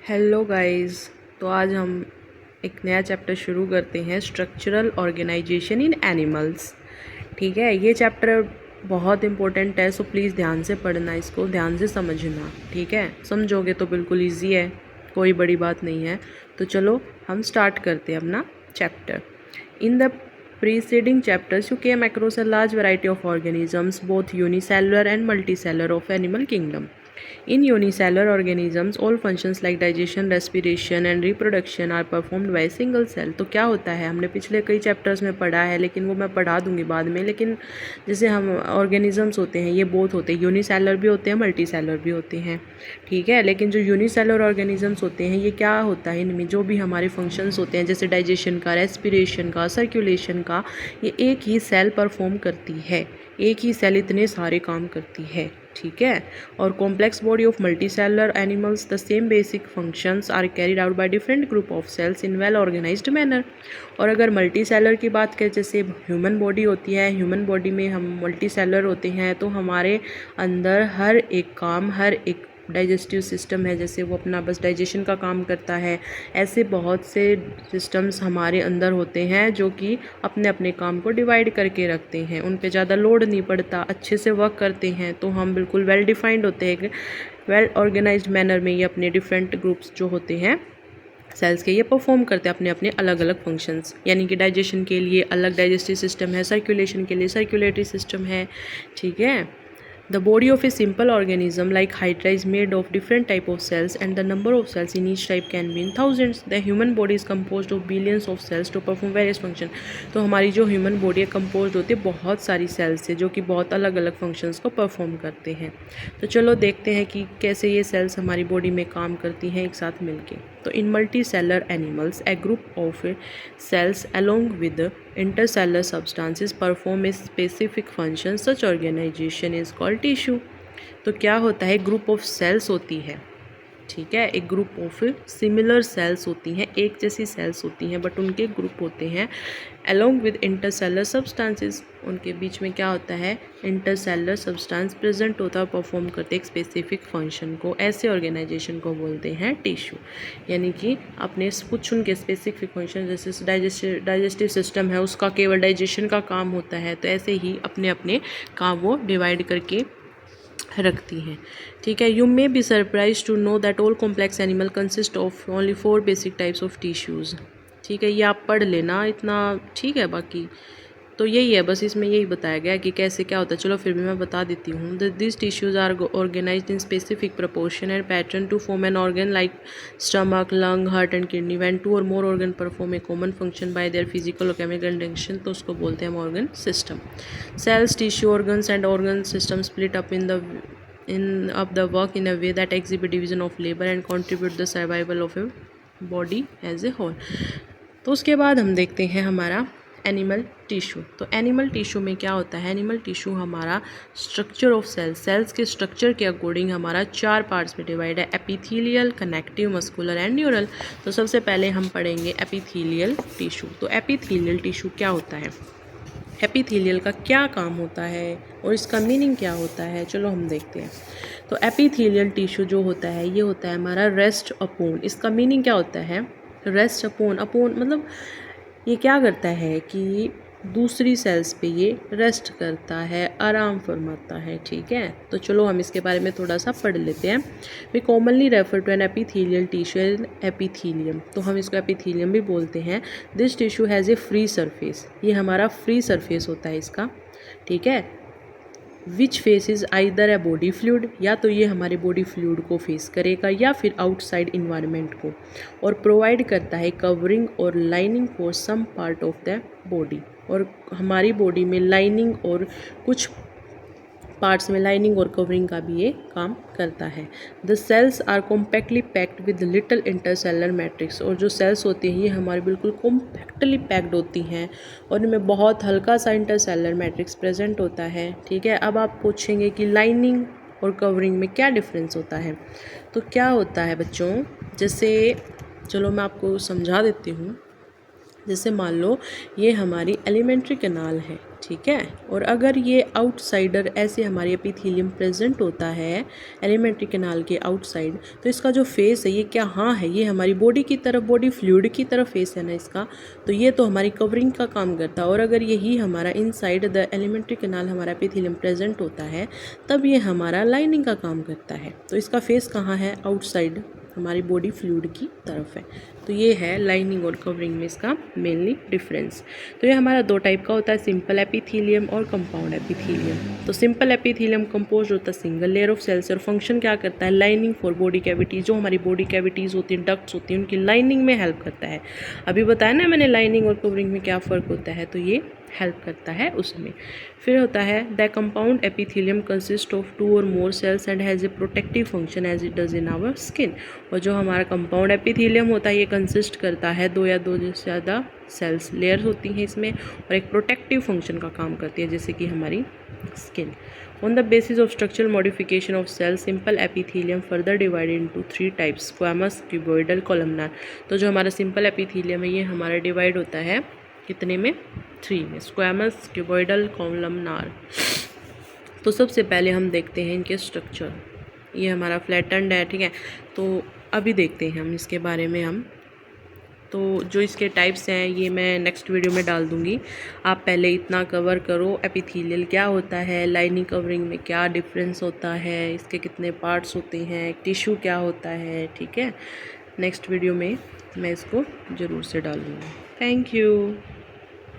Hello guys. तो आज हम एक नया चैप्टर शुरू करते हैं, स्ट्रक्चरल ऑर्गेनाइजेशन इन एनिमल्स। ठीक है, ये चैप्टर बहुत इम्पोर्टेंट है, सो प्लीज़ ध्यान से पढ़ना, इसको ध्यान से समझना। ठीक है, समझोगे तो बिल्कुल इजी है, कोई बड़ी बात नहीं है। तो चलो हम स्टार्ट करते हैं अपना chapter. In the preceding chapters you came across a large variety of organisms, both unicellular and multicellular of animal kingdom. In unicellular organisms, all functions like digestion, respiration and reproduction are performed by a single cell. तो क्या होता है, हमने पिछले कई chapters में पढ़ा है, लेकिन वो मैं पढ़ा दूंगी बाद में। लेकिन जैसे हम ऑर्गेनिजम्स होते हैं, ये बोथ होते हैं, यूनिसेलुलर भी होते हैं, मल्टीसेलुलर भी होते हैं। ठीक है, लेकिन जो यूनिसेलुलर ऑर्गेनिजम्स होते हैं, ये क्या होता है, इनमें जो भी हमारे फंक्शंस होते हैं, जैसे डाइजेशन का, रेस्पिरेशन का, सर्कुलेशन का, ये एक ही सेल परफॉर्म करती है। एक ही सेल इतने सारे काम करती है। ठीक है, और complex body of multicellular animals the same basic functions are carried out by different group of cells in well organised manner. और अगर मल्टीसेलुलर की बात करें, जैसे ह्यूमन बॉडी होती है, ह्यूमन बॉडी में हम मल्टीसेलुलर होते हैं, तो हमारे अंदर हर एक काम, हर एक डाइजेस्टिव सिस्टम है, जैसे वो अपना बस डाइजेशन का काम करता है, ऐसे बहुत से सिस्टम्स हमारे अंदर होते हैं जो कि अपने अपने काम को डिवाइड करके रखते हैं, उन पे ज़्यादा लोड नहीं पड़ता, अच्छे से वर्क करते हैं। तो हम बिल्कुल वेल डिफाइंड होते हैं, वेल ऑर्गेनाइज्ड मैनर में ये अपने डिफरेंट ग्रुप्स जो होते हैं सेल्स के, ये परफॉर्म करते हैं अपने अपने अलग अलग फंक्शंस। यानी कि डाइजेशन के लिए अलग डाइजेस्टिव सिस्टम है, सर्कुलेशन के लिए सर्कुलेटरी सिस्टम है। ठीक है, the body of a simple organism like hydra is made of different type of cells and the number of cells in each type can be in thousands. The human body is composed of billions of cells to perform various function. तो हमारी जो human body है compose होती है बहुत सारी sales से, जो कि बहुत अलग अलग फंक्शंस को परफॉर्म करते हैं। तो चलो देखते हैं कि कैसे ये सेल्स हमारी बॉडी में काम करती हैं एक साथ मिलके। तो इन multicellular animals a group of cells along with the intercellular substances perform a specific function. Such organization is called tissue. तो क्या होता है, ग्रुप ऑफ सेल्स होती है। ठीक है, एक ग्रुप ऑफ सिमिलर सेल्स होती हैं, एक जैसी सेल्स होती हैं, बट उनके ग्रुप होते हैं अलोंग विद इंटरसेलर सब्सटेंसेस। उनके बीच में क्या होता है, इंटरसेलर सब्सटेंस प्रेजेंट होता है, परफॉर्म करते एक स्पेसिफिक फंक्शन को। ऐसे ऑर्गेनाइजेशन को बोलते हैं टिश्यू। यानी कि अपने कुछ उनके स्पेसिफिक फंक्शन, जैसे डाइजेस्टिव सिस्टम है, उसका केवल डाइजेशन का काम होता है, तो ऐसे ही अपने अपने काम वो डिवाइड करके रखती हैं। ठीक है, you may be surprise to know that all complex animal consist of only 4 basic types of tissues. ठीक है, ये आप पढ़ लेना इतना। ठीक है, बाकी तो यही है, बस इसमें यही बताया गया कि कैसे क्या होता है। चलो फिर भी मैं बता देती हूँ। This tissues are organised in specific proportion and pattern to form an organ like stomach, lung, heart and kidney. When 2 or more organ perform a common function by their physical or chemical distinction, तो उसको बोलते हैं हम organ system. Cells, tissue, organs and organ system split up of the work in a way that exhibit division of labor and contribute the survival of a body as a whole. तो उसके बाद हम देखते हैं हमारा animal tissue. तो animal tissue में क्या होता है, एनिमल टिश्यू हमारा स्ट्रक्चर ऑफ सेल्स, सेल्स के स्ट्रक्चर के अकॉर्डिंग हमारा 4 पार्ट्स में डिवाइड है, epithelial, connective, muscular and neural. तो सबसे पहले हम पढ़ेंगे एपिथेलियल टिश्यू। तो एपिथेलियल टिश्यू क्या होता है, एपिथेलियल का क्या काम होता है और इसका मीनिंग क्या होता है, चलो हम देखते हैं। तो एपिथेलियल टिश्यू जो होता है, ये होता है हमारा रेस्ट अपॉन। इसका मीनिंग क्या होता है, रेस्ट अपॉन, अपॉन मतलब ये क्या करता है कि दूसरी सेल्स पे ये रेस्ट करता है, आराम फरमाता है। ठीक है, तो चलो हम इसके बारे में थोड़ा सा पढ़ लेते हैं। We commonly refer to an epithelial tissue epithelium, तो हम इसको एपिथेलियम भी बोलते हैं। This tissue has a free surface, ये हमारा फ्री सरफेस होता है इसका। ठीक है, which face is either a body fluid, या तो ये हमारे बॉडी फ्लूइड को फेस करेगा या फिर आउटसाइड इन्वायरमेंट को, और प्रोवाइड करता है कवरिंग और lining for some part of the body. और हमारी बॉडी में लाइनिंग और कुछ पार्ट्स में लाइनिंग और कवरिंग का भी ये काम करता है। The cells are compactly packed with little intercellular matrix, और जो सेल्स होती हैं ये हमारी बिल्कुल कॉम्पैक्टली पैक्ड होती हैं और इनमें बहुत हल्का सा इंटरसेलर मैट्रिक्स प्रेजेंट होता है। ठीक है, अब आप पूछेंगे कि लाइनिंग और कवरिंग में क्या डिफरेंस होता है। तो क्या होता है बच्चों, जैसे चलो मैं आपको समझा देती हूँ। जैसे मान लो ये हमारी एलिमेंट्री कैनाल है, ठीक है। और अगर ये आउटसाइडर ऐसे हमारे एपिथेलियम प्रेजेंट होता है एलिमेंट्री कैनाल के आउटसाइड, तो इसका जो फेस है ये क्या, हाँ है, ये हमारी बॉडी की तरफ, बॉडी फ्लूइड की तरफ फेस है ना इसका, तो ये तो हमारी कवरिंग का काम करता है। और अगर यही हमारा इनसाइड द एलिमेंट्री कैनाल हमारा एपिथेलियम प्रेजेंट होता है, तब ये हमारा लाइनिंग का काम करता है। तो इसका फेस कहाँ है, आउटसाइड, हमारी बॉडी फ्लूइड की तरफ है। तो ये है लाइनिंग और कवरिंग में इसका मेनली डिफरेंस। तो ये हमारा दो टाइप का होता है, सिंपल एपिथेलियम और कंपाउंड एपिथेलियम। तो सिंपल एपिथेलियम कंपोज होता है सिंगल लेयर ऑफ सेल्स और फंक्शन क्या करता है, लाइनिंग फॉर बॉडी कैविटीज़, जो हमारी बॉडी कैविटीज़ होती हैं, डक्ट्स होती हैं, उनकी लाइनिंग में हेल्प करता है। अभी बताया ना मैंने लाइनिंग और कवरिंग में क्या फ़र्क होता है, तो ये हेल्प करता है उसमें। फिर होता है the compound epithelium consist of 2 or more cells and has a protective function as it does in our skin. और जो हमारा कंपाउंड एपिथेलियम होता है ये कंसिस्ट करता है 2 या 2 से ज़्यादा सेल्स, लेयर होती हैं इसमें, और एक प्रोटेक्टिव फंक्शन का काम करती है जैसे कि हमारी skin. On the basis of structural modification of cell, simple epithelium further divided into 3 types, squamous, cuboidal, columnar. तो जो हमारा सिंपल एपिथेलियम है ये हमारा डिवाइड होता है कितने में, 3 में, स्क्वैमस, क्यूबॉइडल, कॉलमनार। तो सबसे पहले हम देखते हैं इनके स्ट्रक्चर। ये हमारा फ्लैटेंड है, ठीक है। तो अभी देखते हैं हम इसके बारे में हम। तो जो इसके टाइप्स हैं ये मैं नेक्स्ट वीडियो में डाल दूँगी। आप पहले इतना कवर करो, एपिथेलियल क्या होता है, लाइनिंग कवरिंग में क्या डिफरेंस होता है, इसके कितने पार्ट्स होते हैं, टिश्यू क्या होता है, ठीक है। नेक्स्ट वीडियो में मैं इसको ज़रूर से डालूँगी। Thank you.